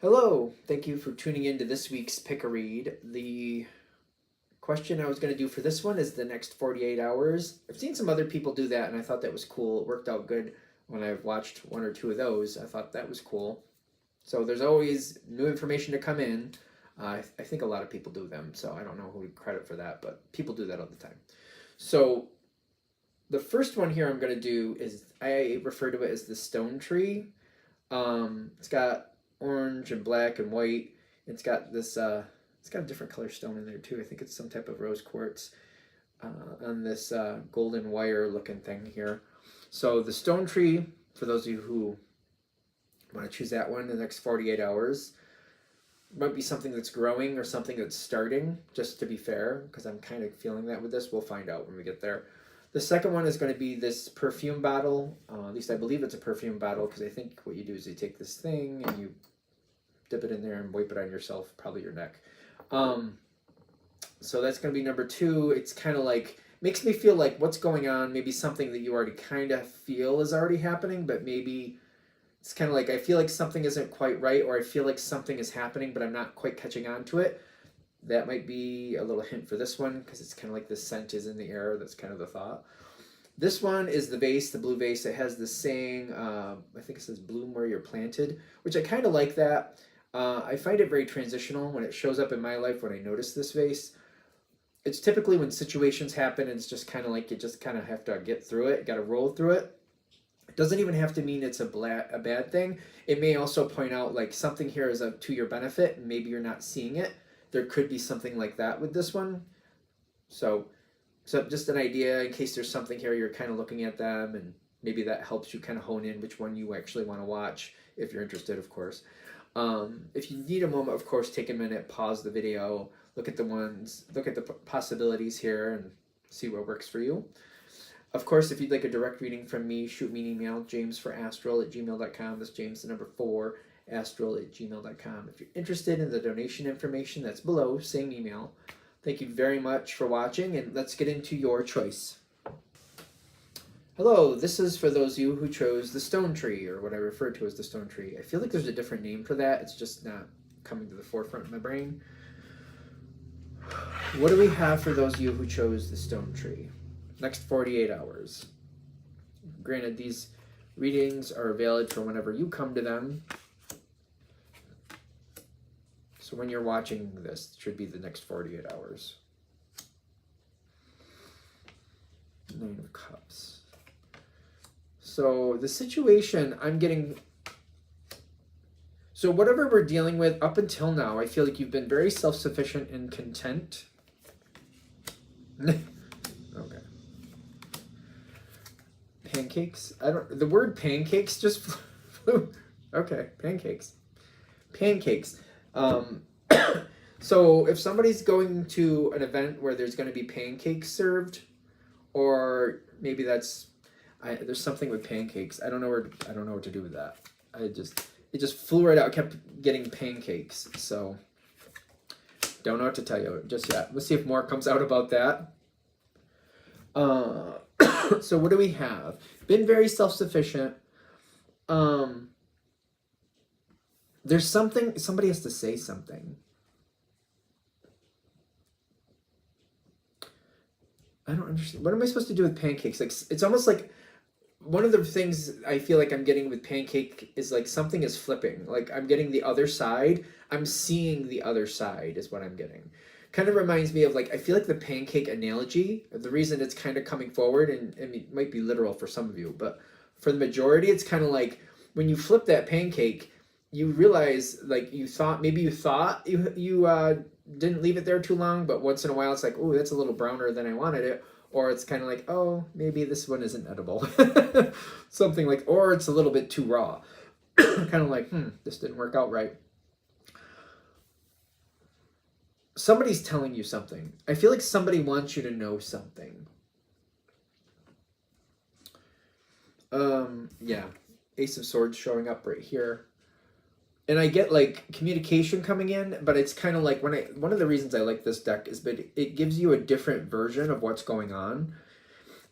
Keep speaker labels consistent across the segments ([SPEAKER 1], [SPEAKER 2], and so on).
[SPEAKER 1] Hello, thank you for tuning in to this week's Pick a Read. The question I was going to do for this one is the next 48 hours. I've seen some other people do that and I thought that was cool. It worked out good when I've watched one or two of those. I thought that was cool. So there's always new information to come in. I think a lot of people do them, so I don't know who to credit for that, but people do that all the time. So the first one here I'm going to do is, I refer to it as the stone tree. It's got orange and black and white. It's got this, it's got a different color stone in there too. I think it's some type of rose quartz on this golden wire looking thing here. So the stone tree, for those of you who want to choose that one in the next 48 hours, might be something that's growing or something that's starting, just to be fair, because I'm kind of feeling that with this. We'll find out when we get there. The second one is going to be this perfume bottle. At least I believe it's a perfume bottle, because I think what you do is you take this thing and you dip it in there and wipe it on yourself, probably your neck. So that's going to be number two. It's kind of like, makes me feel like what's going on, maybe something that you already kind of feel is already happening, but maybe it's kind of like I feel like something isn't quite right, or I feel like something is happening, but I'm not quite catching on to it. That might be a little hint for this one, because it's kind of like the scent is in the air. That's kind of the thought. This one is the vase, the blue vase. It has this saying, I think it says bloom where you're planted, which I kind of like that. I find it very transitional when it shows up in my life when I notice this vase. It's typically when situations happen and it's just kind of like you just kind of have to get through it, got to roll through it. It doesn't even have to mean it's a bad thing. It may also point out like something here is to your benefit and maybe you're not seeing it. There could be something like that with this one. So just an idea in case there's something here you're kind of looking at them, and maybe that helps you kind of hone in which one you actually want to watch if you're interested, of course. If you need a moment, of course, take a minute, pause the video, look at the possibilities here and see what works for you. Of course, if you'd like a direct reading from me, shoot me an email, jamesforastral@gmail.com. That's James, the number 4, astral@gmail.com. If you're interested in the donation information, that's below, same email. Thank you very much for watching, and let's get into your choice. Hello, this is for those of you who chose the stone tree, or what I refer to as the stone tree. I feel like there's a different name for that. It's just not coming to the forefront of my brain. What do we have for those of you who chose the stone tree? Next 48 hours. Granted, these readings are valid for whenever you come to them. So when you're watching this, it should be the next 48 hours. 9 of Cups. So the situation I'm getting... So whatever we're dealing with up until now, I feel like you've been very self-sufficient and content. Okay. Pancakes? The word pancakes just flew. Okay, pancakes. Pancakes. So if somebody's going to an event where there's going to be pancakes served, or maybe there's something with pancakes. I don't know what to do with that. It just flew right out. I kept getting pancakes. So don't know what to tell you just yet. Let's see if more comes out about that. So what do we have? Been very self-sufficient. There's somebody has to say something. I don't understand. What am I supposed to do with pancakes? Like, it's almost like one of the things I feel like I'm getting with pancake is like something is flipping. Like I'm getting the other side. I'm seeing the other side is what I'm getting. Kind of reminds me of like, I feel like the pancake analogy, the reason it's kind of coming forward, and it might be literal for some of you, but for the majority, it's kind of like when you flip that pancake, you realize like you thought you didn't leave it there too long, but once in a while it's like, oh, that's a little browner than I wanted it. Or it's kind of like, oh, maybe this one isn't edible. Something like, or it's a little bit too raw. Kind of like, this didn't work out right. Somebody's telling you something. I feel like somebody wants you to know something. Yeah. Ace of Swords showing up right here. And I get like communication coming in, but it's kind of like one of the reasons I like this deck is that it gives you a different version of what's going on.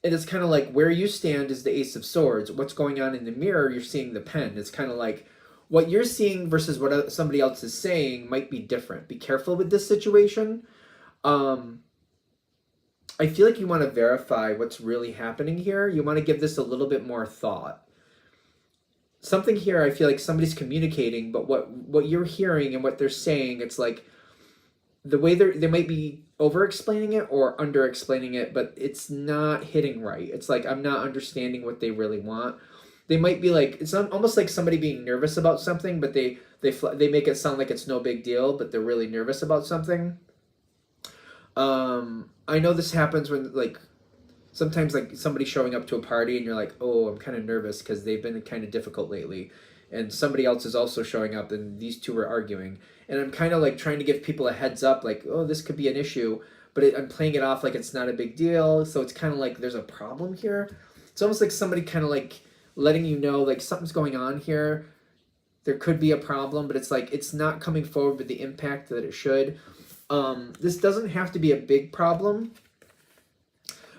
[SPEAKER 1] And it's kind of like where you stand is the Ace of Swords. What's going on in the mirror, you're seeing the pen. It's kind of like what you're seeing versus what somebody else is saying might be different. Be careful with this situation. I feel like you want to verify what's really happening here. You want to give this a little bit more thought. Something here, I feel like somebody's communicating, but what you're hearing and what they're saying, it's like the way they might be over explaining it or under explaining it, but it's not hitting right. It's like I'm not understanding what they really want. They might be like, it's almost like somebody being nervous about something, but they make it sound like it's no big deal, but they're really nervous about something. I know this happens when like sometimes like somebody showing up to a party and you're like, oh, I'm kind of nervous because they've been kind of difficult lately, and somebody else is also showing up and these two are arguing, and I'm kind of like trying to give people a heads up like, oh, this could be an issue, but I'm playing it off like it's not a big deal, so it's kind of like there's a problem here. It's almost like somebody kind of like letting you know like something's going on here. There could be a problem, but it's like it's not coming forward with the impact that it should. This doesn't have to be a big problem,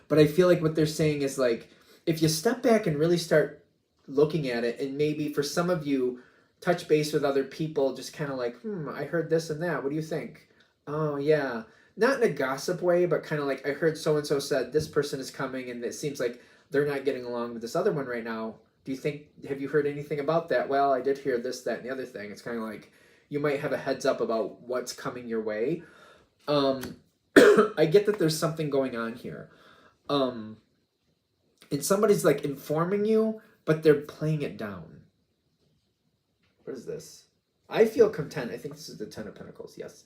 [SPEAKER 1] but I feel like what they're saying is like, if you step back and really start looking at it, and maybe for some of you, touch base with other people, just kind of like, I heard this and that. What do you think? Oh, yeah. Not in a gossip way, but kind of like, I heard so-and-so said this person is coming, and it seems like they're not getting along with this other one right now. Do you think, have you heard anything about that? Well, I did hear this, that, and the other thing. It's kind of like, you might have a heads up about what's coming your way. I get that there's something going on here. And somebody's like informing you, but they're playing it down. What is this? I feel content. I think this is the Ten of Pentacles. Yes.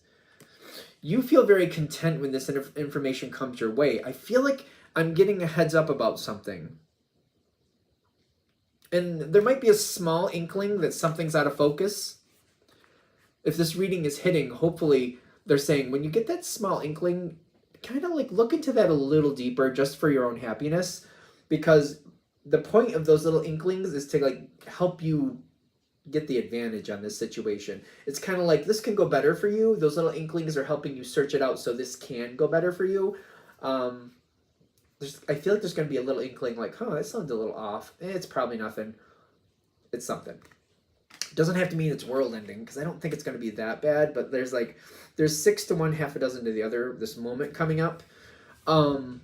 [SPEAKER 1] You feel very content when this information comes your way. I feel like I'm getting a heads up about something. And there might be a small inkling that something's out of focus. If this reading is hitting, hopefully they're saying when you get that small inkling, kind of like look into that a little deeper just for your own happiness, because the point of those little inklings is to like help you get the advantage on this situation. It's kind of like this can go better for you. Those little inklings are helping you search it out so this can go better for you. I feel like there's going to be a little inkling like, that sounds a little off. It's probably nothing. It's something. It doesn't have to mean it's world ending, because I don't think it's going to be that bad, but there's 6 to 1, half a dozen to the other, this moment coming up. The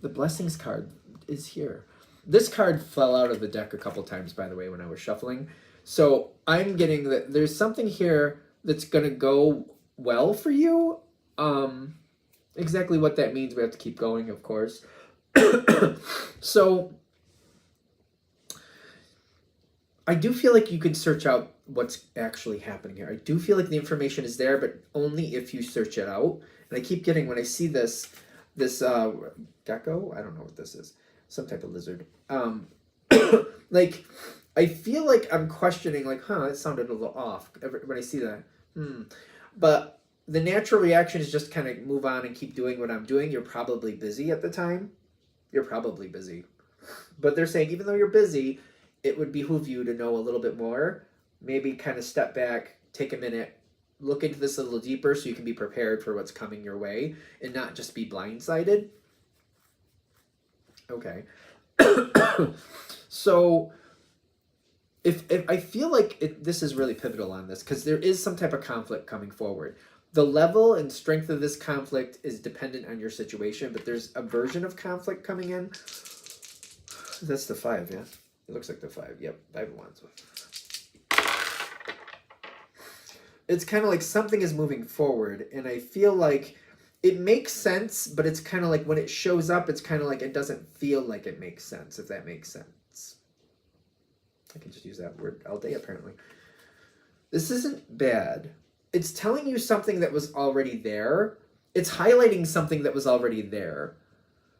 [SPEAKER 1] blessings card is here. This card fell out of the deck a couple times, by the way, when I was shuffling. So I'm getting that there's something here that's going to go well for you. Exactly what that means, we have to keep going, of course. So I do feel like you can search out what's actually happening here. I do feel like the information is there, but only if you search it out. And I keep getting, when I see this gecko, I don't know what this is, some type of lizard. Like, I feel like I'm questioning, like, that sounded a little off when I see that. But the natural reaction is just kind of move on and keep doing what I'm doing. You're probably busy at the time. You're probably busy. But they're saying, even though you're busy, it would behoove you to know a little bit more. Maybe kind of step back, take a minute, look into this a little deeper so you can be prepared for what's coming your way and not just be blindsided. Okay. So if I feel like this is really pivotal on this, because there is some type of conflict coming forward. The level and strength of this conflict is dependent on your situation, but there's a version of conflict coming in. That's the 5, yeah? It looks like the 5. Yep, 5 of Wands. It's kind of like something is moving forward, and I feel like it makes sense, but it's kind of like when it shows up, it's kind of like it doesn't feel like it makes sense, if that makes sense. I can just use that word all day, apparently. This isn't bad. It's telling you something that was already there. It's highlighting something that was already there.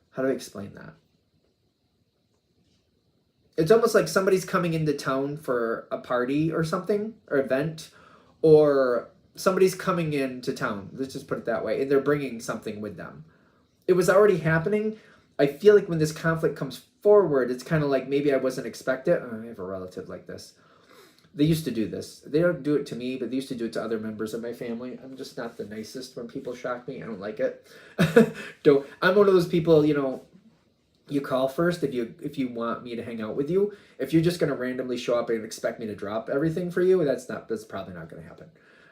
[SPEAKER 1] How do I explain that? It's almost like somebody's coming into town for a party or something, or event, or somebody's coming into town. Let's just put it that way. And they're bringing something with them. It was already happening. I feel like when this conflict comes forward, it's kind of like maybe I wasn't expecting it. I have a relative like this. They used to do this. They don't do it to me, but they used to do it to other members of my family. I'm just not the nicest when people shock me. I don't like it. I'm one of those people, you call first if you want me to hang out with you. If you're just going to randomly show up and expect me to drop everything for you, that's probably not going to happen.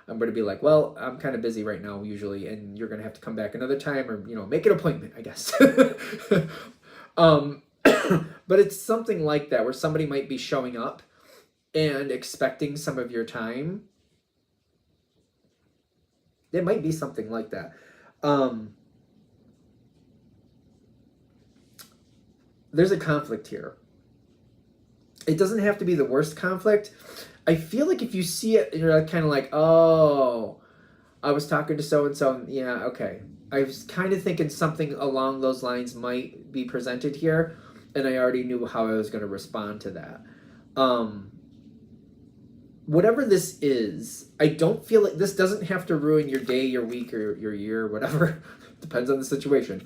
[SPEAKER 1] I'm going to be like, well, I'm kind of busy right now usually, and you're going to have to come back another time, or make an appointment, I guess. um, but it's something like that where somebody might be showing up and expecting some of your time. It might be something like that. There's a conflict here. It doesn't have to be the worst conflict. I feel like if you see it, you're kind of like, oh, I was talking to so-and-so, yeah, okay. I was kind of thinking something along those lines might be presented here, and I already knew how I was going to respond to that. Whatever this is, I don't feel like this doesn't have to ruin your day, your week, or your year, whatever. Depends on the situation.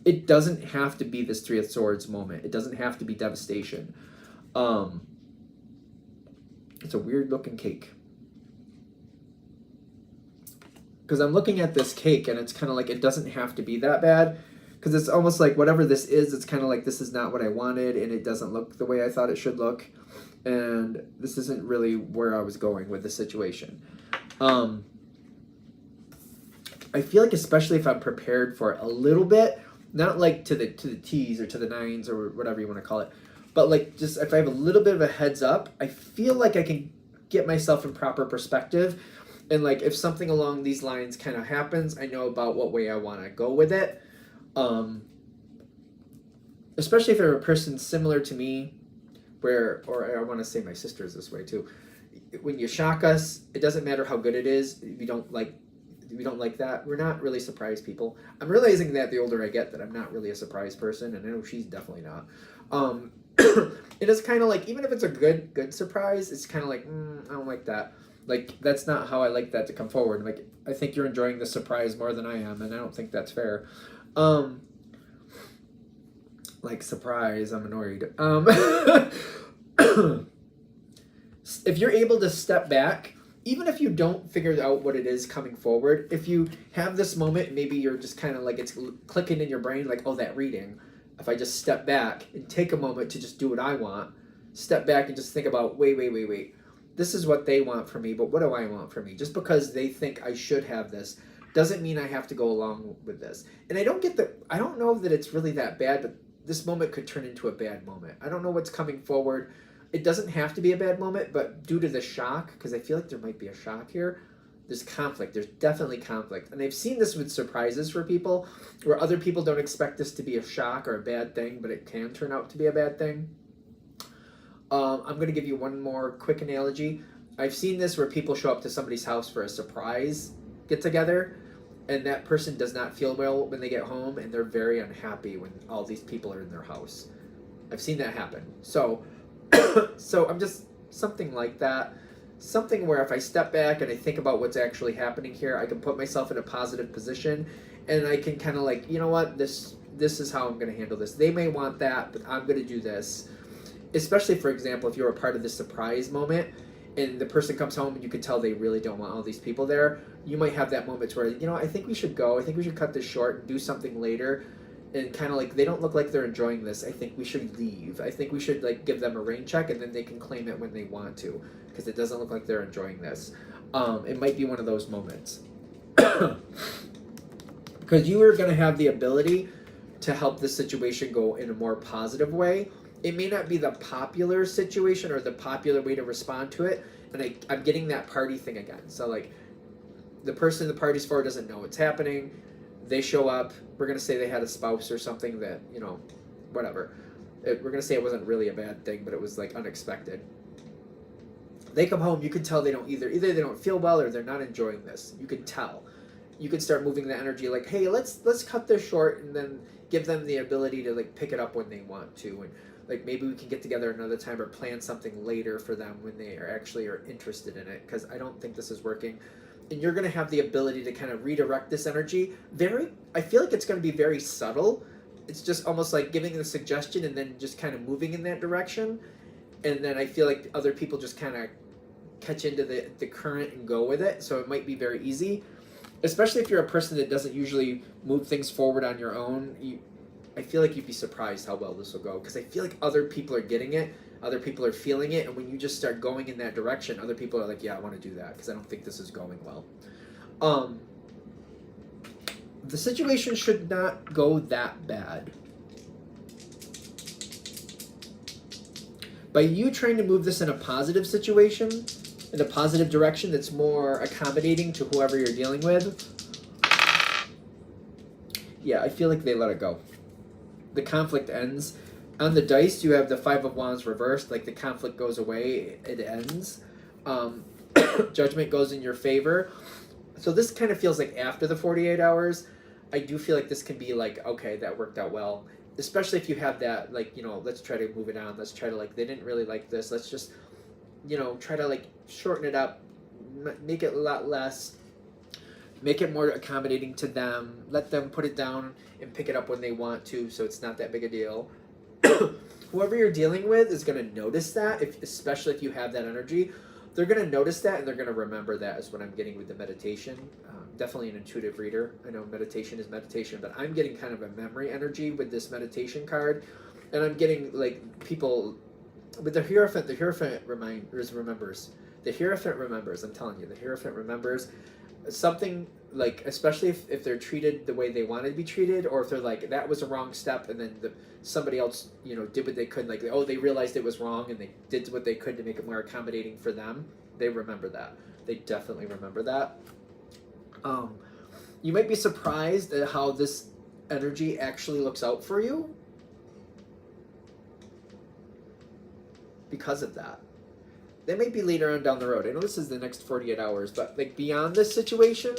[SPEAKER 1] It doesn't have to be this Three of Swords moment. It doesn't have to be devastation. It's a weird looking cake. Because I'm looking at this cake and it's kind of like it doesn't have to be that bad. Because it's almost like whatever this is, it's kind of like this is not what I wanted and it doesn't look the way I thought it should look. And this isn't really where I was going with the situation. I feel like especially if I'm prepared for it a little bit, not like to the T's or to the nines or whatever you want to call it, but like just if I have a little bit of a heads up, I feel like I can get myself in proper perspective. And like if something along these lines kind of happens, I know about what way I want to go with it. Especially if they're a person similar to me, or I want to say my sister is this way too. When you shock us, it doesn't matter how good it is. We don't like that. We're not really surprise people. I'm realizing that the older I get that I'm not really a surprise person, and I know she's definitely not. It is kind of like, even if it's a good surprise, it's kind of like, I don't like that. Like, that's not how I like that to come forward. Like, I think you're enjoying the surprise more than I am, and I don't think that's fair. Like, surprise, I'm annoyed. If you're able to step back, even if you don't figure out what it is coming forward, if you have this moment, maybe you're just kind of like, it's clicking in your brain, like, oh, that reading. If I just step back and take a moment to just do what I want, step back and just think about, wait. This is what they want from me, but what do I want from me? Just because they think I should have this doesn't mean I have to go along with this. And I don't know that it's really that bad, but this moment could turn into a bad moment. I don't know what's coming forward. It doesn't have to be a bad moment, but due to the shock, because I feel like there might be a shock here, there's conflict. There's definitely conflict. And I've seen this with surprises for people, where other people don't expect this to be a shock or a bad thing, but it can turn out to be a bad thing. I'm going to give you one more quick analogy. I've seen this where people show up to somebody's house for a surprise get-together, and that person does not feel well when they get home, and they're very unhappy when all these people are in their house. I've seen that happen. So I'm just something like that. Something where if I step back and I think about what's actually happening here, I can put myself in a positive position, and I can kind of like, you know what, this is how I'm going to handle this. They may want that, but I'm going to do this. Especially, for example, if you're a part of this surprise moment and the person comes home and you can tell they really don't want all these people there, you might have that moment where, I think we should go. I think we should cut this short and do something later. And kind of like, they don't look like they're enjoying this. I think we should leave. I think we should like give them a rain check, and then they can claim it when they want to, because it doesn't look like they're enjoying this. It might be one of those moments. Because you are going to have the ability to help the situation go in a more positive way. It may not be the popular situation or the popular way to respond to it. And I'm getting that party thing again. So like the person the party's for doesn't know what's happening. They show up. We're going to say they had a spouse or something that, whatever. We're going to say it wasn't really a bad thing, but it was like unexpected. They come home. You can tell they don't either they don't feel well or they're not enjoying this. You can tell. You can start moving the energy like, hey, let's cut this short, and then give them the ability to like pick it up when they want to. And like maybe we can get together another time or plan something later for them when they are interested in it, because I don't think this is working. And you're going to have the ability to kind of redirect this energy. I feel like it's going to be very subtle. It's just almost like giving the suggestion and then just kind of moving in that direction. And then I feel like other people just kind of catch into the current and go with it. So it might be very easy, especially if you're a person that doesn't usually move things forward on your own. I feel like you'd be surprised how well this will go, because I feel like other people are getting it, other people are feeling it, and when you just start going in that direction, other people are like, yeah, I want to do that because I don't think this is going well. The situation should not go that bad. By you trying to move this in a positive situation, in a positive direction that's more accommodating to whoever you're dealing with, yeah, I feel like they let it go. The conflict ends. On the dice, you have the Five of Wands reversed, like the conflict goes away, it ends. Judgment goes in your favor. So this kind of feels like after the 48 hours, I do feel like this can be like, okay, that worked out well. Especially if you have that, like, you know, let's try to move it on. Let's try to, like, they didn't really like this. Let's just, you know, try to, like, shorten it up, make it a lot less, make it more accommodating to them. Let them put it down and pick it up when they want to, so it's not that big a deal. Whoever you're dealing with is going to notice that, especially if you have that energy. They're going to notice that, and they're going to remember that, is what I'm getting with the meditation. Definitely an intuitive reader. I know meditation is meditation, but I'm getting kind of a memory energy with this meditation card. And I'm getting, like, people with the Hierophant. The Hierophant remembers. The Hierophant remembers. I'm telling you, the Hierophant remembers something, like, especially if they're treated the way they wanted to be treated, or if they're like, that was a wrong step, and then somebody else, you know, did what they could, like, oh, they realized it was wrong, and they did what they could to make it more accommodating for them. They remember that. They definitely remember that. You might be surprised at how this energy actually looks out for you because of that. They may be later on down the road. I know this is the next 48 hours, but, like, beyond this situation,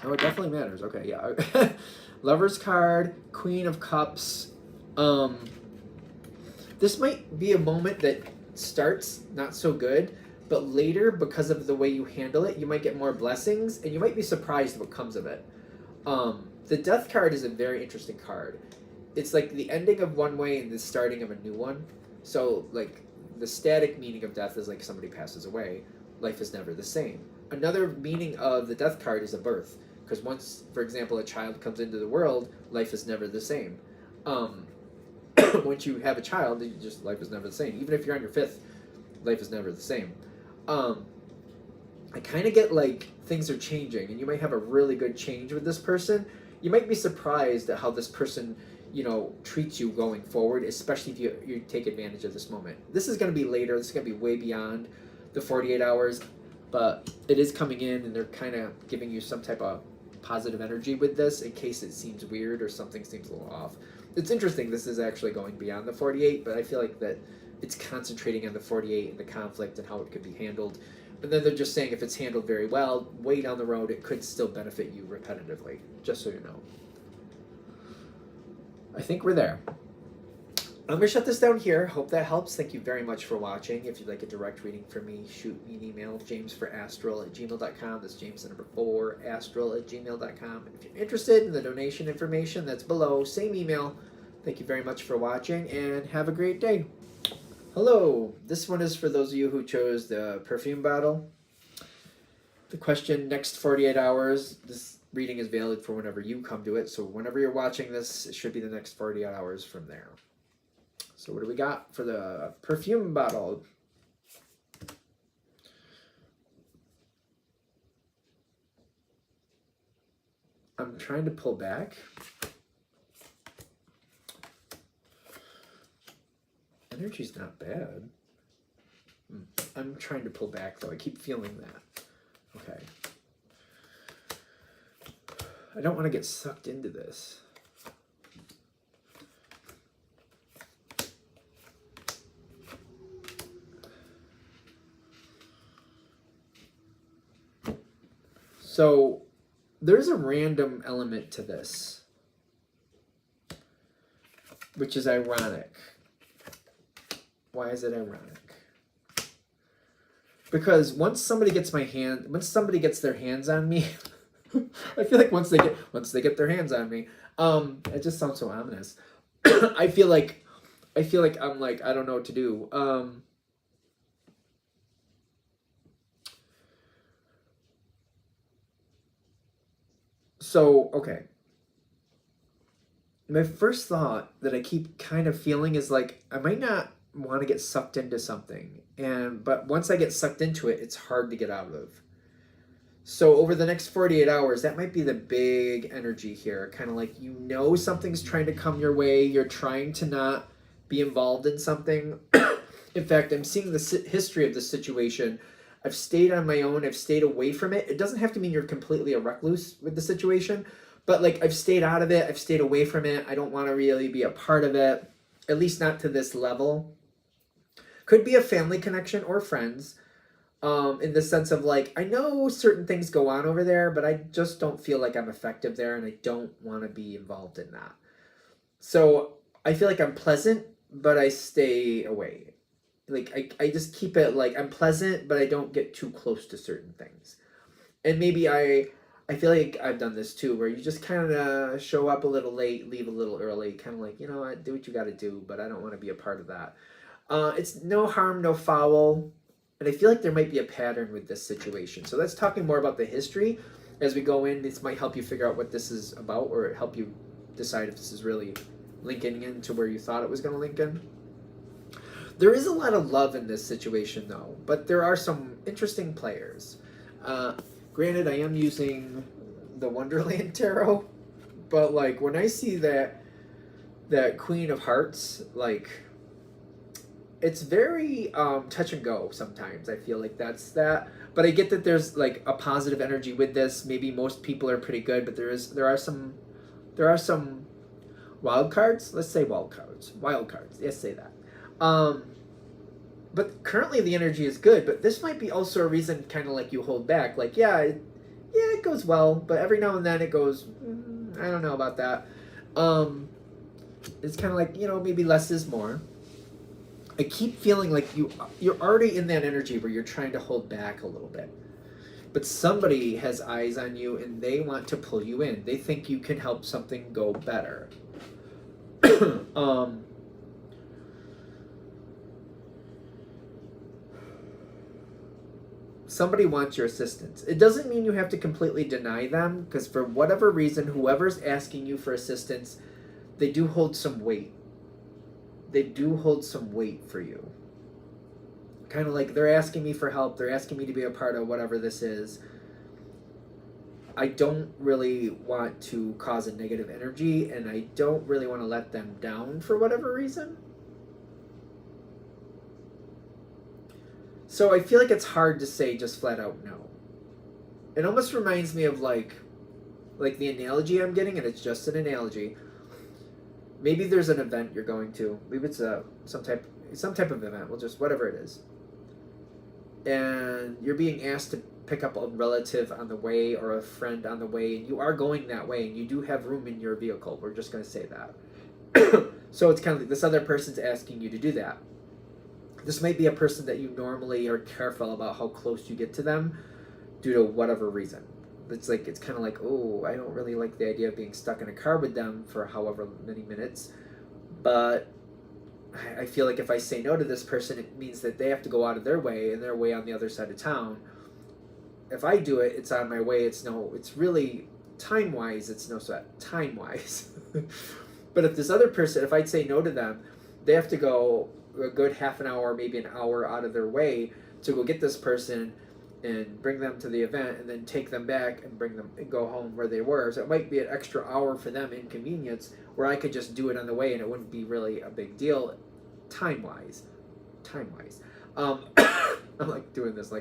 [SPEAKER 1] oh, it definitely matters. Okay, yeah. Lover's card, Queen of Cups. This might be a moment that starts not so good, but later, because of the way you handle it, you might get more blessings, and you might be surprised what comes of it. The Death card is a very interesting card. It's like the ending of one way and the starting of a new one. So, like, the static meaning of death is like somebody passes away. Life is never the same. Another meaning of the Death card is a birth. Because once, for example, a child comes into the world, life is never the same. Once you have a child, life is never the same. Even if you're on your fifth, life is never the same. I kind of get like things are changing, and you might have a really good change with this person. You might be surprised at how this person, you know, treats you going forward, especially if you take advantage of this moment. This is going to be later. This is going to be way beyond the 48 hours, but it is coming in, and they're kind of giving you some type of positive energy with this in case it seems weird or something seems a little off. It's interesting. This is actually going beyond the 48, but I feel like that it's concentrating on the 48 and the conflict and how it could be handled. But then they're just saying if it's handled very well, way down the road, it could still benefit you repetitively, just so you know. I think we're there. I'm going to shut this down here. Hope that helps. Thank you very much for watching. If you'd like a direct reading from me, shoot me an email, jamesforastral@gmail.com. That's James the number 4, astral@gmail.com. If you're interested in the donation information, that's below. Same email. Thank you very much for watching, and have a great day. Hello, this one is for those of you who chose the Perfume Bottle. The question, next 48 hours, this reading is valid for whenever you come to it, so whenever you're watching this, it should be the next 48 hours from there. So what do we got for the Perfume Bottle? I'm trying to pull back. Energy's not bad. I'm trying to pull back, though. I keep feeling that. Okay. I don't want to get sucked into this. So, there's a random element to this, which is ironic. Why is it ironic? Because once somebody gets their hands on me, I feel like once they get their hands on me, it just sounds so ominous. I feel like I'm like, I don't know what to do. So, okay. My first thought that I keep kind of feeling is like I might not want to get sucked into something. But once I get sucked into it, it's hard to get out of. So over the next 48 hours, that might be the big energy here. Kind of like something's trying to come your way, you're trying to not be involved in something. In fact, I'm seeing the history of the situation. I've stayed on my own, I've stayed away from it. It doesn't have to mean you're completely a recluse with the situation, but like I've stayed out of it, I've stayed away from it. I don't want to really be a part of it, at least not to this level. Could be a family connection or friends, in the sense of like, I know certain things go on over there, but I just don't feel like I'm effective there and I don't want to be involved in that. So I feel like I'm pleasant, but I stay away. Like I just keep it like I'm pleasant, but I don't get too close to certain things. And maybe I feel like I've done this too, where you just kind of show up a little late, leave a little early, kind of like, do what you got to do, but I don't want to be a part of that. It's no harm, no foul. And I feel like there might be a pattern with this situation. So let's talking more about the history as we go in. This might help you figure out what this is about, or help you decide if this is really linking into where you thought it was going to link in. There is a lot of love in this situation, though, but there are some interesting players. Granted, I am using the Wonderland tarot, but like when I see that Queen of Hearts, like it's very touch and go sometimes. I feel like that's that, but I get that there's like a positive energy with this. Maybe most people are pretty good, but there are some wild cards. Let's say wild cards. Yes, say that. But currently the energy is good, but this might be also a reason kind of like you hold back. Like, it goes well, but every now and then it goes, I don't know about that. It's kind of like, maybe less is more. I keep feeling like you're already in that energy where you're trying to hold back a little bit. But somebody has eyes on you and they want to pull you in. They think you can help something go better. Somebody wants your assistance. It doesn't mean you have to completely deny them, because for whatever reason, whoever's asking you for assistance, they do hold some weight. They do hold some weight for you. Kind of like they're asking me for help. They're asking me to be a part of whatever this is. I don't really want to cause a negative energy, and I don't really want to let them down for whatever reason. So I feel like it's hard to say just flat out no. It almost reminds me of like the analogy I'm getting, and it's just an analogy. Maybe there's an event you're going to. Maybe it's some type of event. Well, just whatever it is. And you're being asked to pick up a relative on the way or a friend on the way, and you are going that way, and you do have room in your vehicle. We're just going to say that. So it's kind of like this other person's asking you to do that. This might be a person that you normally are careful about how close you get to them due to whatever reason. It's kind of like, oh, I don't really like the idea of being stuck in a car with them for however many minutes. But I feel like if I say no to this person, it means that they have to go out of their way, and they're way on the other side of town. If I do it, it's on my way. It's really time-wise, it's no sweat. Time-wise. But if this other person, if I'd say no to them, they have to go a good half an hour, maybe an hour out of their way to go get this person and bring them to the event, and then take them back and bring them and go home where they were. So it might be an extra hour for them inconvenience, where I could just do it on the way and it wouldn't be really a big deal time-wise. I'm like doing this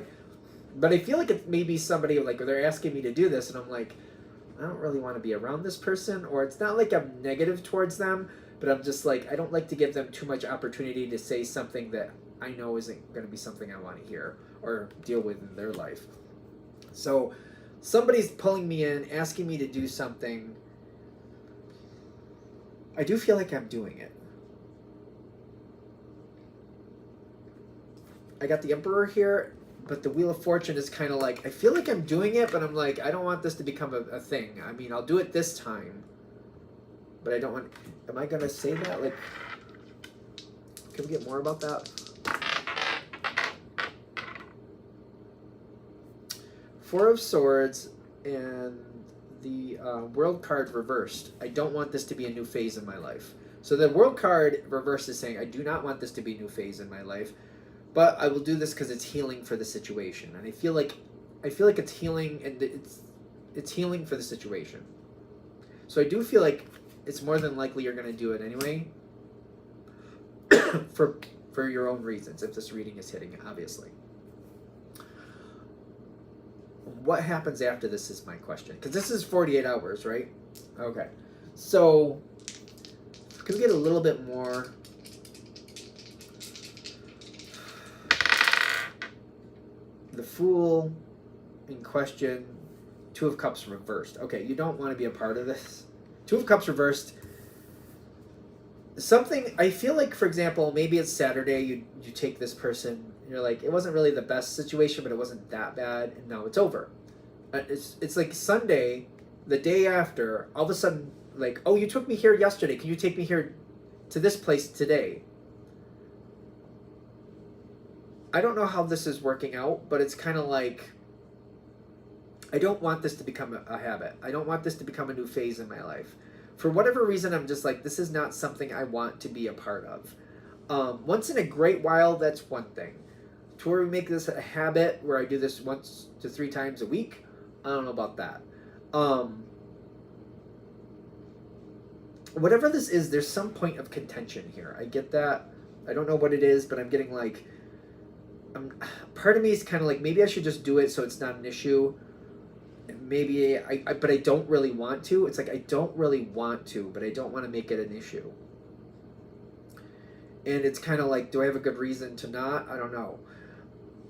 [SPEAKER 1] but I feel like it's maybe somebody like they're asking me to do this, and I'm like, I don't really want to be around this person. Or it's not like I'm negative towards them, but I'm just like, I don't like to give them too much opportunity to say something that I know isn't going to be something I want to hear or deal with in their life. So somebody's pulling me in, asking me to do something. I do feel like I'm doing it. I got the Emperor here, but the Wheel of Fortune is kind of like, I feel like I'm doing it, but I'm like, I don't want this to become a thing. I mean, I'll do it this time, but I don't want... Am I going to say that? Like, can we get more about that? Four of Swords and the world card reversed. I don't want this to be a new phase in my life. So the world card reversed is saying I do not want this to be a new phase in my life, but I will do this because it's healing for the situation, and I feel like it's healing, and it's healing for the situation. So I do feel like it's more than likely you're going to do it anyway, for your own reasons. If this reading is hitting, obviously. What happens after this is my question, because this is 48 hours, right? Okay, so can we get a little bit more? The Fool in question, Two of Cups reversed. Okay, you don't want to be a part of this. Two of Cups reversed. Something, I feel like, for example, maybe it's Saturday, you take this person, and you're like, it wasn't really the best situation, but it wasn't that bad, and now it's over. It's like Sunday, the day after, all of a sudden, like, oh, you took me here yesterday, can you take me here to this place today? I don't know how this is working out, but it's kind of like, I don't want this to become a habit. I don't want this to become a new phase in my life. For whatever reason, I'm just like, this is not something I want to be a part of. Once in a great while, that's one thing. To where we make this a habit, where I do this 1 to 3 times a week, I don't know about that. Whatever this is, there's some point of contention here. I get that. I don't know what it is, but I'm getting like, part of me is kind of like, maybe I should just do it so it's not an issue. Maybe but I don't really want to. It's like, I don't really want to, but I don't want to make it an issue. And it's kind of like, do I have a good reason to not? I don't know.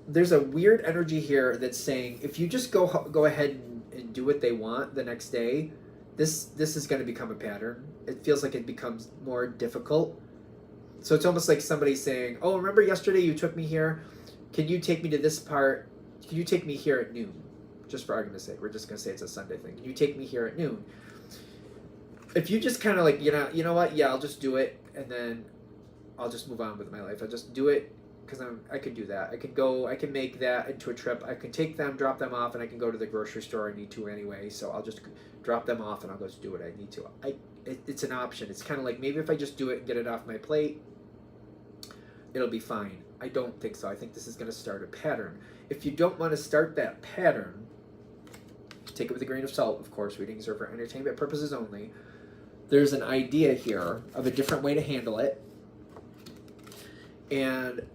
[SPEAKER 1] There's a weird energy here that's saying, if you just go ahead and do what they want the next day, this is going to become a pattern. It feels like it becomes more difficult. So it's almost like somebody saying, oh, remember yesterday you took me here? Can you take me to this part? Can you take me here at noon? Just for argument's sake, we're just going to say it's a Sunday thing. Can you take me here at noon? If you just kind of like, you know what? Yeah, I'll just do it, and then I'll just move on with my life. I'll just do it because I could do that. I can make that into a trip. I can take them, drop them off, and I can go to the grocery store I need to anyway. So I'll just drop them off, and I'll go do what I need to. It's an option. It's kind of like, maybe if I just do it and get it off my plate, it'll be fine. I don't think so. I think this is going to start a pattern. If you don't want to start that pattern, take it with a grain of salt, of course. Readings are for entertainment purposes only. There's an idea here of a different way to handle it. And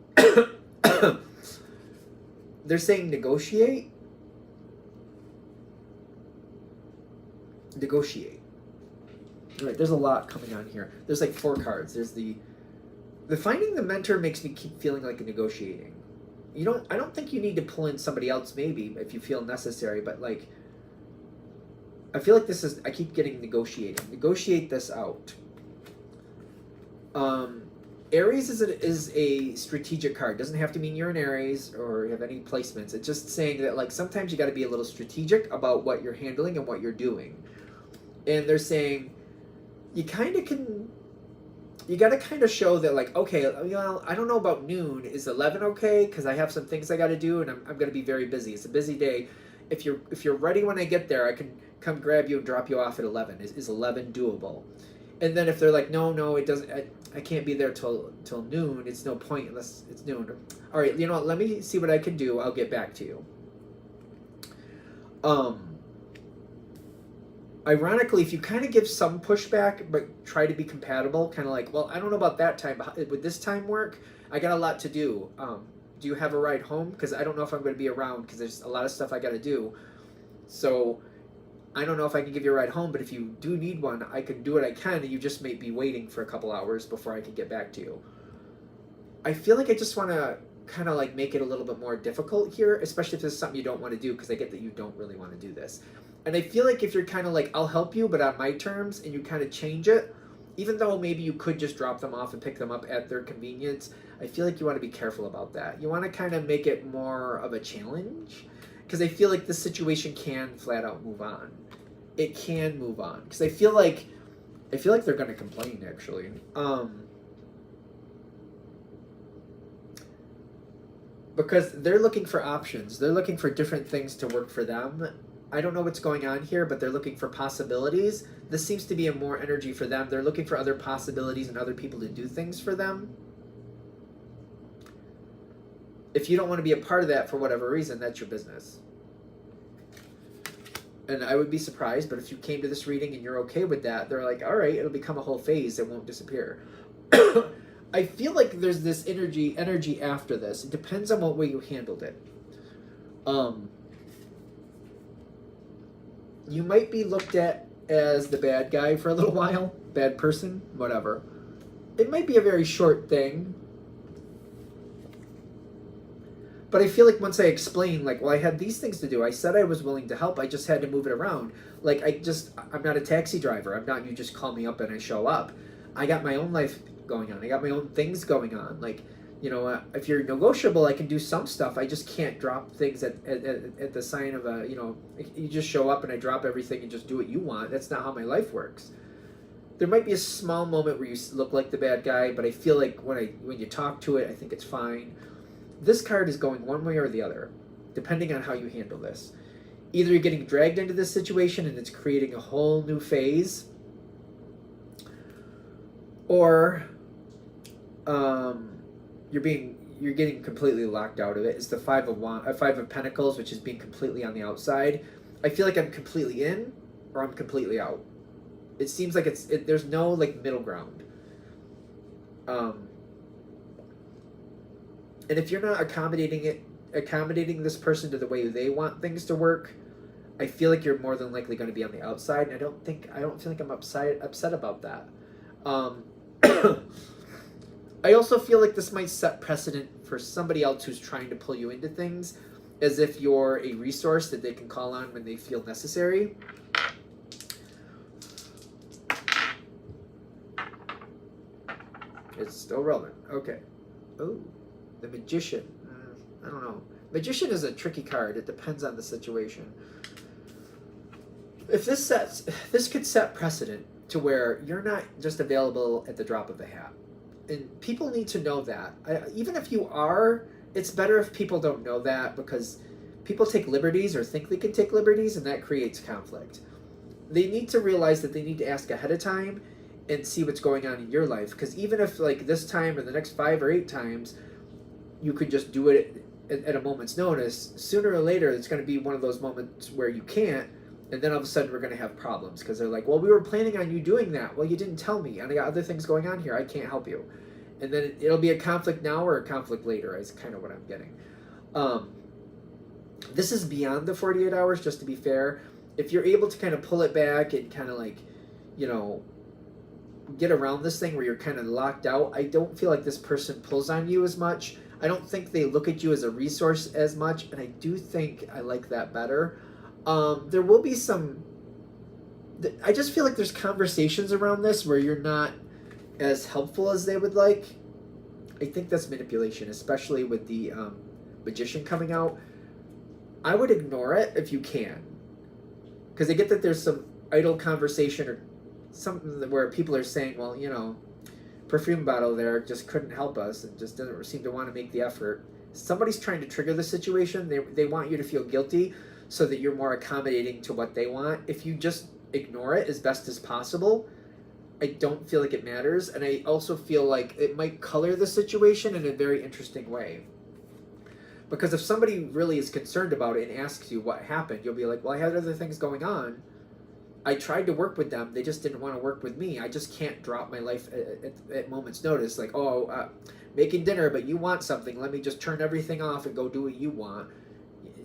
[SPEAKER 1] they're saying negotiate. Negotiate. All right, there's a lot coming on here. There's like 4 cards. There's the finding the mentor makes me keep feeling like negotiating. I don't think you need to pull in somebody else, maybe, if you feel necessary, but like, I feel like I keep getting negotiating. Negotiate this out. Aries is a strategic card. Doesn't have to mean you're an Aries or have any placements. It's just saying that, like, sometimes you got to be a little strategic about what you're handling and what you're doing. And they're saying you got to kind of show that, like, okay, well, I don't know about noon. Is 11 okay? Because I have some things I got to do, and I'm going to be very busy. It's a busy day. If you're ready when I get there, I can come grab you and drop you off at 11. Is 11 doable? And then if they're like, no, it doesn't. I can't be there till noon. It's no point unless it's noon. All right, you know what? Let me see what I can do. I'll get back to you. Ironically, if you kind of give some pushback but try to be compatible, kind of like, well, I don't know about that time, but would this time work? I got a lot to do. Do you have a ride home? Because I don't know if I'm going to be around because there's a lot of stuff I got to do. So I don't know if I can give you a ride home, but if you do need one, I can do what I can, and you just may be waiting for a couple hours before I can get back to you. I feel like I just want to kind of like make it a little bit more difficult here, especially if this is something you don't want to do, because I get that you don't really want to do this. And I feel like if you're kind of like, I'll help you, but on my terms, and you kind of change it, even though maybe you could just drop them off and pick them up at their convenience, I feel like you want to be careful about that. You want to kind of make it more of a challenge, because I feel like this situation can flat out move on. It can move on, because I feel like they're going to complain, actually. Because they're looking for options. They're looking for different things to work for them. I don't know what's going on here, but they're looking for possibilities. This seems to be a more energy for them. They're looking for other possibilities and other people to do things for them. If you don't want to be a part of that for whatever reason, that's your business. And I would be surprised, but if you came to this reading and you're okay with that, they're like, all right, it'll become a whole phase. It won't disappear. I feel like there's this energy after this. It depends on what way you handled it. You might be looked at as the bad guy for a little while. Bad person, whatever. It might be a very short thing. But I feel like once I explain, like, well, I had these things to do. I said I was willing to help. I just had to move it around. Like, I'm not a taxi driver. I'm not, you just call me up and I show up. I got my own life going on. I got my own things going on. Like, you know, if you're negotiable, I can do some stuff. I just can't drop things at the sign of a, you know, you just show up and I drop everything and just do what you want. That's not how my life works. There might be a small moment where you look like the bad guy, but I feel like when you talk to it, I think it's fine. This card is going one way or the other, depending on how you handle this. Either you're getting dragged into this situation and it's creating a whole new phase, or you're getting completely locked out of it. It's the Five of Pentacles, which is being completely on the outside. I feel like I'm completely in or I'm completely out. It seems like there's no like middle ground. And if you're not accommodating this person to the way they want things to work, I feel like you're more than likely going to be on the outside. And I don't feel like I'm upset about that. I also feel like this might set precedent for somebody else who's trying to pull you into things, as if you're a resource that they can call on when they feel necessary. It's still relevant. Okay. Oh. The Magician. I don't know. Magician is a tricky card. It depends on the situation. If this could set precedent to where you're not just available at the drop of a hat. And people need to know that. Even if you are, it's better if people don't know that, because people take liberties or think they can take liberties, and that creates conflict. They need to realize that they need to ask ahead of time and see what's going on in your life. Because even if like this time or the next 5 or 8 times, you could just do it at a moment's notice, sooner or later it's going to be one of those moments where you can't, and then all of a sudden we're going to have problems because they're like, well, we were planning on you doing that. Well, you didn't tell me, and I got other things going on here. I can't help you. And then it'll be a conflict now or a conflict later is kind of what I'm getting. This is beyond the 48 hours, just to be fair. If you're able to kind of pull it back and kind of like, you know, get around this thing where you're kind of locked out, I don't feel like this person pulls on you as much. I don't think they look at you as a resource as much, and I do think I like that better. There will be some... I just feel like there's conversations around this where you're not as helpful as they would like. I think that's manipulation, especially with the Magician coming out. I would ignore it if you can. Because I get that there's some idle conversation or something where people are saying, well, you know, Perfume Bottle there just couldn't help us and just doesn't seem to want to make the effort. Somebody's trying to trigger the situation. They want you to feel guilty so that you're more accommodating to what they want. If you just ignore it as best as possible, I don't feel like it matters. And I also feel like it might color the situation in a very interesting way. Because if somebody really is concerned about it and asks you what happened, you'll be like, well, I had other things going on. I tried to work with them. They just didn't want to work with me. I just can't drop my life at moment's notice. Like, making dinner, but you want something. Let me just turn everything off and go do what you want.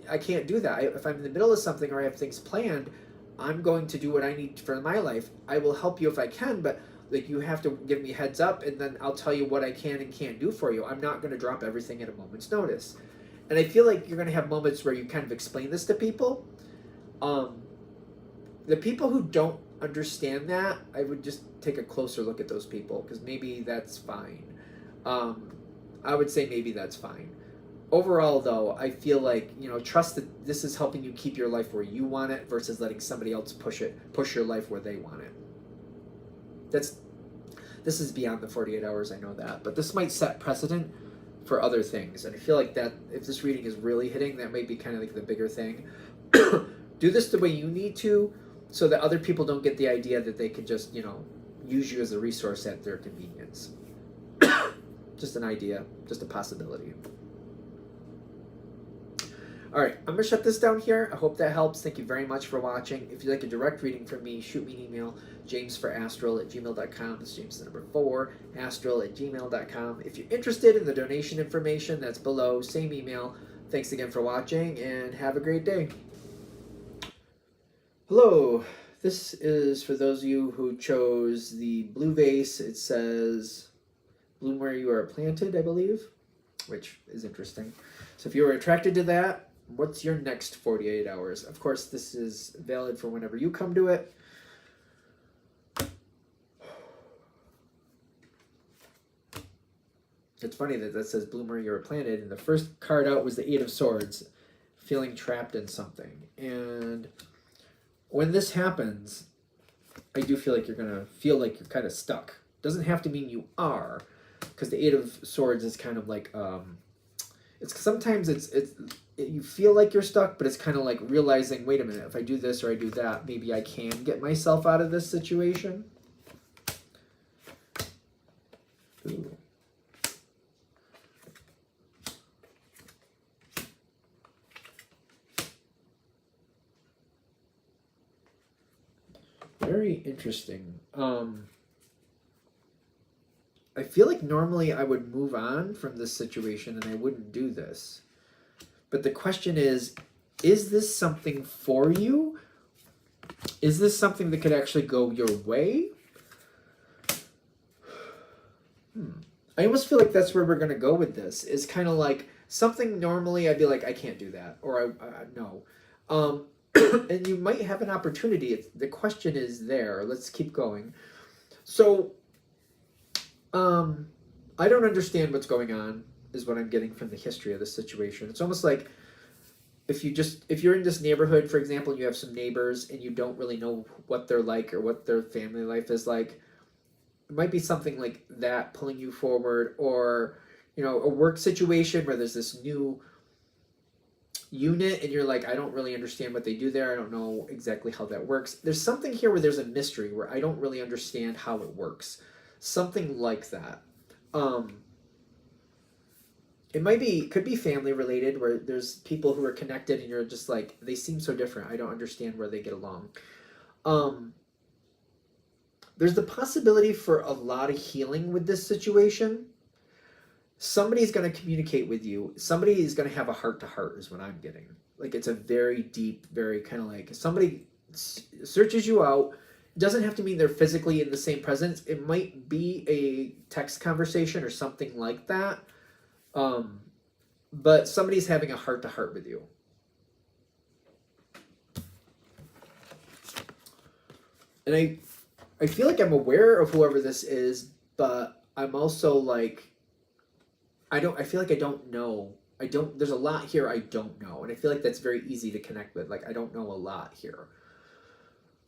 [SPEAKER 1] I can't do that. If I'm in the middle of something or I have things planned, I'm going to do what I need for my life. I will help you if I can, but like you have to give me a heads up, and then I'll tell you what I can and can't do for you. I'm not going to drop everything at a moment's notice. And I feel like you're going to have moments where you kind of explain this to people. The people who don't understand that, I would just take a closer look at those people, because maybe that's fine. I would say maybe that's fine. Overall, though, I feel like, you know, trust that this is helping you keep your life where you want it versus letting somebody else push your life where they want it. This is beyond the 48 hours, I know that, but this might set precedent for other things, and I feel like that if this reading is really hitting, that might be kind of like the bigger thing. do this the way you need to, so that other people don't get the idea that they can just, you know, use you as a resource at their convenience. Just an idea, just a possibility. All right, I'm going to shut this down here. I hope that helps. Thank you very much for watching. If you'd like a direct reading from me, shoot me an email, jamesforastral@gmail.com. That's James the number 4, astral@gmail.com. If you're interested in the donation information, that's below, same email. Thanks again for watching, and have a great day. Hello. This is for those of you who chose the blue vase. It says, bloom where you are planted, I believe, which is interesting. So if you were attracted to that, what's your next 48 hours? Of course, this is valid for whenever you come to it. It's funny that that says bloom where you are planted, and the first card out was the 8 of Swords, feeling trapped in something. And when this happens, I do feel like you're going to feel like you're kind of stuck. Doesn't have to mean you are, because the 8 of Swords is kind of like, it's sometimes you feel like you're stuck, but it's kind of like realizing, wait a minute, if I do this or I do that, maybe I can get myself out of this situation. Ooh. Very interesting. I feel like normally I would move on from this situation and I wouldn't do this. But the question is this something for you? Is this something that could actually go your way? I almost feel like that's where we're going to go with this. It's kind of like something normally I'd be like, I can't do that. Or no. And you might have an opportunity. The question is there. Let's keep going. So, I don't understand what's going on, is what I'm getting from the history of this situation. It's almost like if you're in this neighborhood, for example, and you have some neighbors and you don't really know what they're like or what their family life is like, it might be something like that pulling you forward, or, you know, a work situation where there's this new unit and you're like, I don't really understand what they do there. I don't know exactly how that works. There's something here where there's a mystery where I don't really understand how it works. Something like that. It could be family related, where there's people who are connected and you're just like, they seem so different. I don't understand where they get along. There's the possibility for a lot of healing with this situation. Somebody's going to communicate with you. Somebody is going to have a heart-to-heart is what I'm getting. Like, it's a very deep, very kind of like, somebody searches you out. It doesn't have to mean they're physically in the same presence. It might be a text conversation or something like that. But somebody's having a heart-to-heart with you. And I feel like I'm aware of whoever this is, but I'm also like, I feel like I don't know. There's a lot here I don't know. And I feel like that's very easy to connect with. Like, I don't know a lot here.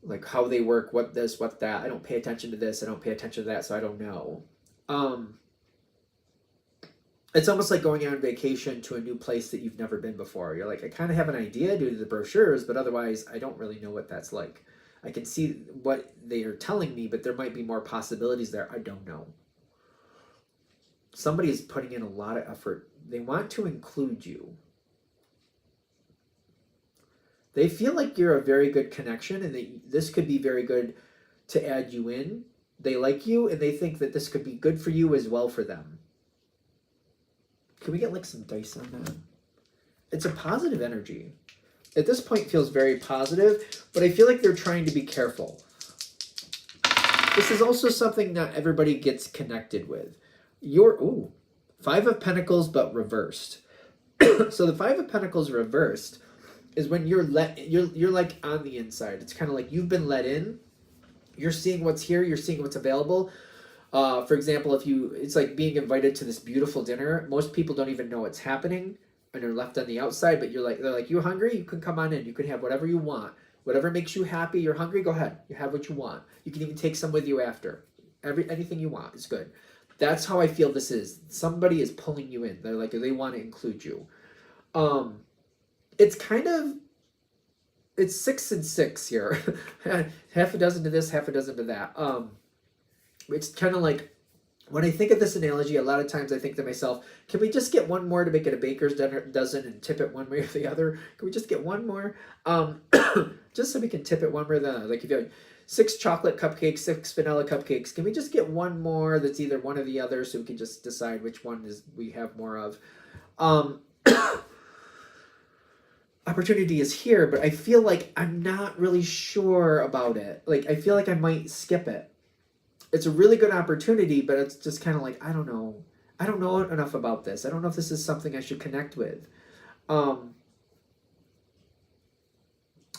[SPEAKER 1] Like, how they work, what this, what that. I don't pay attention to this. I don't pay attention to that, so I don't know. It's almost like going on vacation to a new place that you've never been before. You're like, I kind of have an idea due to the brochures, but otherwise I don't really know what that's like. I can see what they are telling me, but there might be more possibilities there. I don't know. Somebody is putting in a lot of effort. They want to include you. They feel like you're a very good connection, and this could be very good to add you in. They like you, and they think that this could be good for you as well for them. Can we get like some dice on that? It's a positive energy. At this point, feels very positive, but I feel like they're trying to be careful. This is also something not everybody gets connected with. Five of Pentacles, but reversed. So the Five of Pentacles reversed is when you're like on the inside. It's kind of like you've been let in. You're seeing what's here. You're seeing what's available. For example, it's like being invited to this beautiful dinner. Most people don't even know it's happening, and they're left on the outside. But they're like, you hungry? You can come on in. You can have whatever you want. Whatever makes you happy. You're hungry? Go ahead. You have what you want. You can even take some with you after. Anything you want is good. That's how I feel this is. Somebody is pulling you in. They're like, they want to include you. It's it's 6 and 6 here. Half a dozen to this, half a dozen to that. It's kind of like, when I think of this analogy, a lot of times I think to myself, can we just get one more to make it a baker's dozen and tip it one way or the other? Can we just get one more? Just so we can tip it one way or the other. Like if you have 6 chocolate cupcakes, 6 vanilla cupcakes, can we just get one more that's either one or the other so we can just decide which one is we have more of? Opportunity is here, but I feel like I'm not really sure about it. Like I feel like I might skip it. It's a really good opportunity, but it's just kind of like, I don't know. I don't know enough about this. I don't know if this is something I should connect with.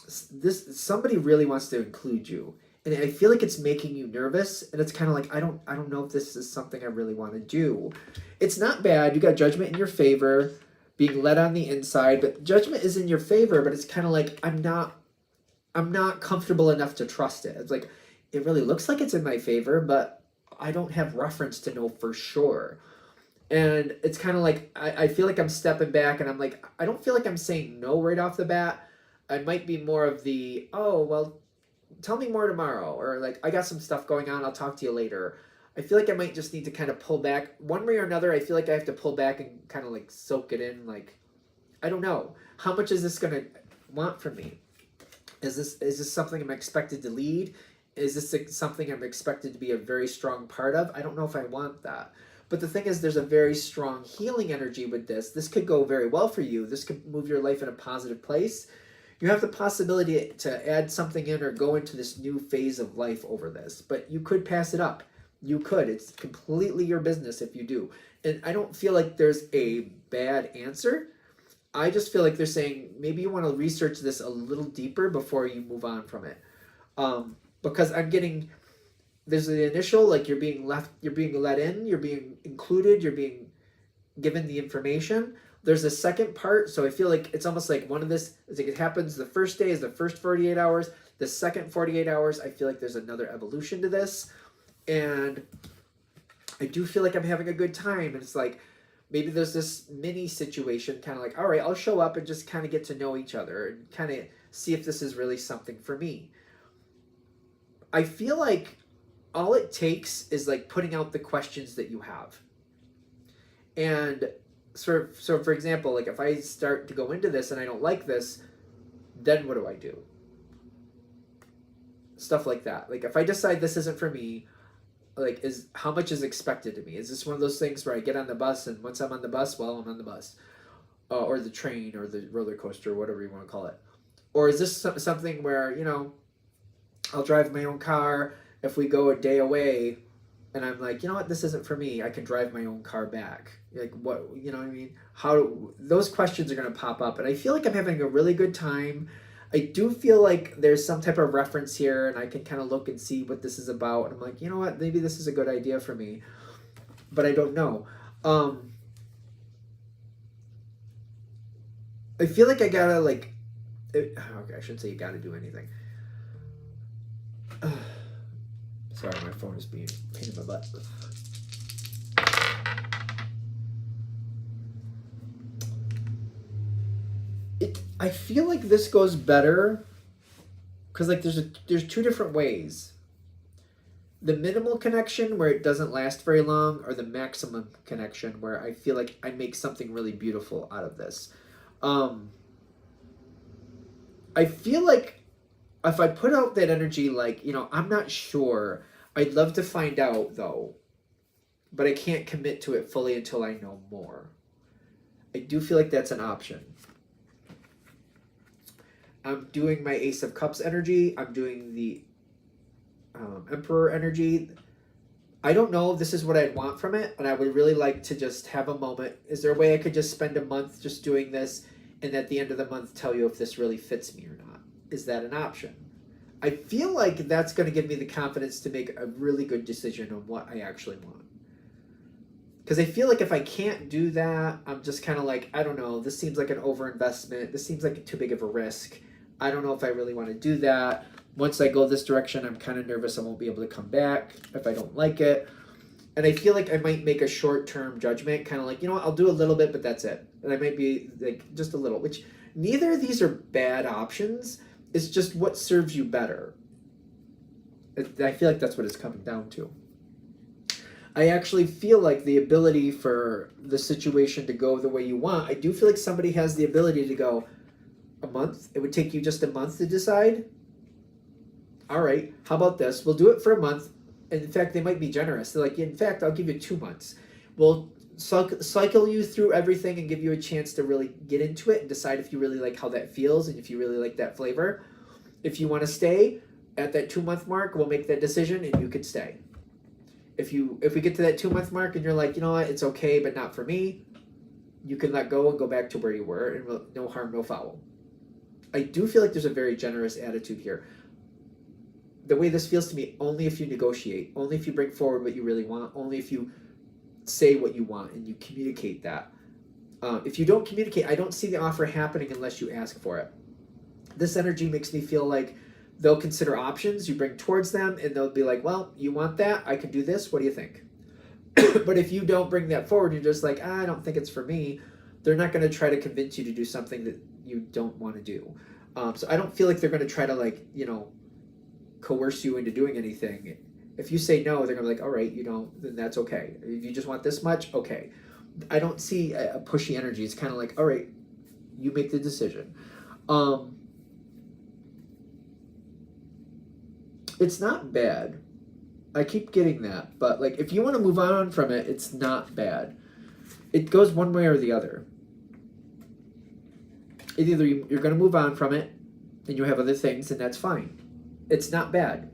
[SPEAKER 1] Somebody really wants to include you, and I feel like it's making you nervous, and it's kind of like, I don't know if this is something I really want to do. It's not bad. You got judgment in your favor, being led on the inside, but judgment is in your favor, but it's kind of like, I'm not comfortable enough to trust it. It's like, it really looks like it's in my favor, but I don't have reference to know for sure. And it's kind of like, I feel like I'm stepping back and I'm like, I don't feel like I'm saying no right off the bat. I might be more of the, oh, well, tell me more tomorrow. Or like, I got some stuff going on. I'll talk to you later. I feel like I might just need to kind of pull back one way or another. I feel like I have to pull back and kind of like soak it in. Like, I don't know. How much is this going to want from me? Is this something I'm expected to lead? Is this something I'm expected to be a very strong part of? I don't know if I want that. But the thing is, there's a very strong healing energy with this. This could go very well for you. This could move your life in a positive place. You have the possibility to add something in or go into this new phase of life over this. But you could pass it up. You could. It's completely your business if you do. And I don't feel like there's a bad answer. I just feel like they're saying maybe you want to research this a little deeper before you move on from it. Because I'm getting, there's the initial, like you're being let in, you're being included, you're being given the information. There's a second part, so I feel like it's almost like one of this, it's like it happens the first day is the first 48 hours, the second 48 hours, I feel like there's another evolution to this, and I do feel like I'm having a good time, and it's like, maybe there's this mini situation, kind of like, all right, I'll show up and just kind of get to know each other, and kind of see if this is really something for me. I feel like all it takes is like putting out the questions that you have. And so for example, like if I start to go into this and I don't like this, then what do I do? Stuff like that. Like if I decide this isn't for me, like how much is expected of me? Is this one of those things where I get on the bus and once I'm on the bus, well, I'm on the bus, or the train or the roller coaster, whatever you want to call it? Or is this something where, you know, I'll drive my own car if we go a day away and I'm like, you know what, this isn't for me. I can drive my own car back. Like what, you know what I mean? Those questions are going to pop up. And I feel like I'm having a really good time. I do feel like there's some type of reference here and I can kind of look and see what this is about. And I'm like, you know what, maybe this is a good idea for me, but I don't know. I feel like I gotta okay, I shouldn't say you gotta do anything. Sorry, my phone is being a pain in my butt. I feel like this goes better because like there's two different ways. The minimal connection where it doesn't last very long, or the maximum connection where I feel like I make something really beautiful out of this. I feel like if I put out that energy, like, you know, I'm not sure. I'd love to find out, though. But I can't commit to it fully until I know more. I do feel like that's an option. I'm doing my Ace of Cups energy. I'm doing the Emperor energy. I don't know if this is what I'd want from it, and I would really like to just have a moment. Is there a way I could just spend a month just doing this, and at the end of the month tell you if this really fits me or not? Is that an option? I feel like that's going to give me the confidence to make a really good decision on what I actually want. Because I feel like if I can't do that, I'm just kind of like, I don't know, this seems like an overinvestment. This seems like too big of a risk. I don't know if I really want to do that. Once I go this direction, I'm kind of nervous I won't be able to come back if I don't like it. And I feel like I might make a short-term judgment, kind of like, you know what, I'll do a little bit, but that's it. And I might be like just a little, which neither of these are bad options. It's just what serves you better. I feel like that's what it's coming down to. I actually feel like the ability for the situation to go the way you want, I do feel like somebody has the ability to go a month. It would take you just a month to decide. All right, how about this? We'll do it for a month. And in fact, they might be generous. They're like, in fact, I'll give you 2 months. We'll cycle you through everything and give you a chance to really get into it and decide if you really like how that feels and if you really like that flavor. If you want to stay at that 2-month mark, we'll make that decision and you can stay. If we get to that 2-month mark and you're like, you know what, it's okay, but not for me, you can let go and go back to where you were, and no harm, no foul. I do feel like there's a very generous attitude here. The way this feels to me, only if you negotiate, only if you bring forward what you really want, only if you say what you want and you communicate that. If you don't communicate, I don't see the offer happening unless you ask for it. This energy makes me feel like they'll consider options you bring towards them, and they'll be like, well, you want that? I can do this. What do you think? But if you don't bring that forward, you're just like, I don't think it's for me. They're not going to try to convince you to do something that you don't want to do. So I don't feel like they're going to try to, like, you know, coerce you into doing anything. If you say no, they're going to be like, all right, you don't, then that's okay. If you just want this much, okay. I don't see a pushy energy. It's kind of like, all right, you make the decision. It's not bad. I keep getting that. But, like, if you want to move on from it, it's not bad. It goes one way or the other. Either you're going to move on from it, and you have other things, and that's fine. It's not bad.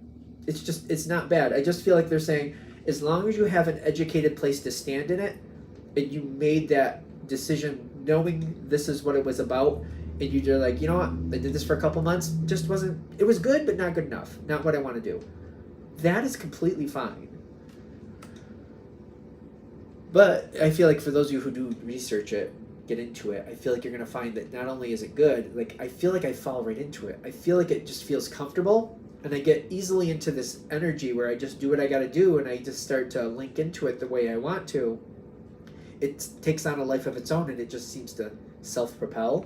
[SPEAKER 1] It's not bad. I just feel like they're saying, as long as you have an educated place to stand in it, and you made that decision knowing this is what it was about, and you're like, you know what, I did this for a couple months, just wasn't, it was good, but not good enough. Not what I want to do. That is completely fine. But I feel like for those of you who do research it, get into it, I feel like you're going to find that not only is it good, like, I feel like I fall right into it. I feel like it just feels comfortable, and I get easily into this energy where I just do what I got to do, and I just start to link into it the way I want to. It takes on a life of its own, and it just seems to self-propel.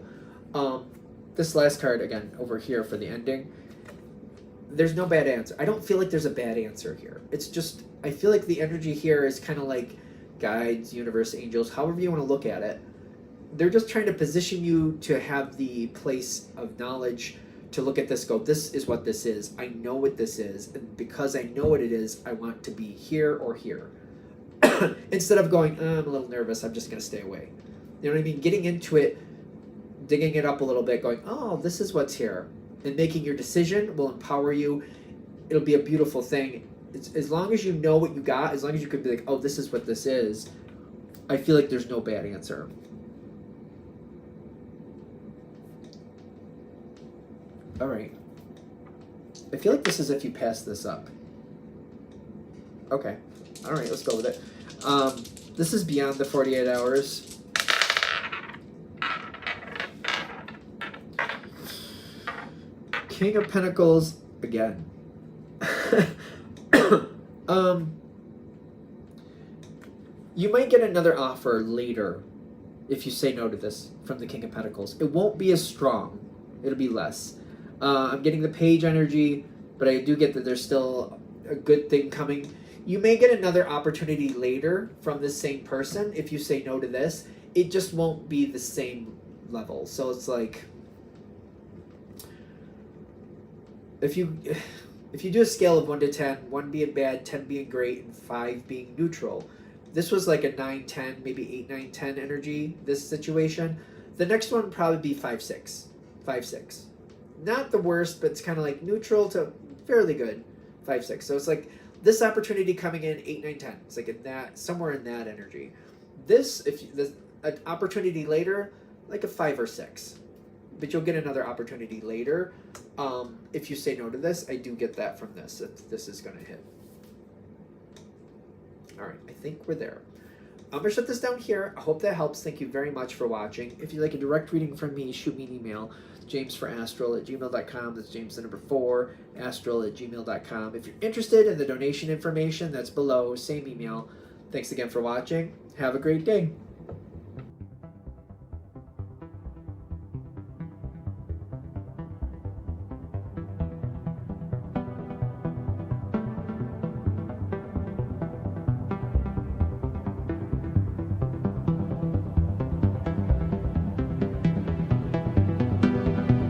[SPEAKER 1] This last card, again, over here for the ending, there's no bad answer. I don't feel like there's a bad answer here. It's just, I feel like the energy here is kind of like guides, universe, angels, however you want to look at it. They're just trying to position you to have the place of knowledge to look at this, go, this is what this is. I know what this is, and because I know what it is, I want to be here or here. Instead of going, I'm a little nervous, I'm just going to stay away. You know what I mean? Getting into it, digging it up a little bit, going, oh, this is what's here. And making your decision will empower you. It'll be a beautiful thing. It's, as long as you know what you got, as long as you could be like, oh, this is what this is, I feel like there's no bad answer. All right. I feel like this is if you pass this up. Okay. All right, let's go with it. This is beyond the 48 hours. King of Pentacles again. You might get another offer later if you say no to this from the King of Pentacles. It won't be as strong. It'll be less. I'm getting the Page energy, but I do get that there's still a good thing coming. You may get another opportunity later from this same person if you say no to this. It just won't be the same level. So it's like, if you do a scale of 1 to 10, 1 being bad, 10 being great, and 5 being neutral, this was like a 9, 10, maybe 8, 9, 10 energy, this situation. The next one would probably be 5, 6. 5, 6. Not the worst, but it's kind of like neutral to fairly good. 5, 6. So it's like this opportunity coming in 8, 9, 10. It's like in that, somewhere in that energy. This, if this an opportunity later, like a 5 or 6. But you'll get another opportunity later. If you say no to this, I do get that from this, if this is going to hit. All right, I think we're there. I'm going to shut this down here. I hope that helps. Thank you very much for watching. If you'd like a direct reading from me, shoot me an email, jamesforastral@gmail.com. That's James the number 4, astral@gmail.com. If you're interested in the donation information, that's below, same email. Thanks again for watching. Have a great day.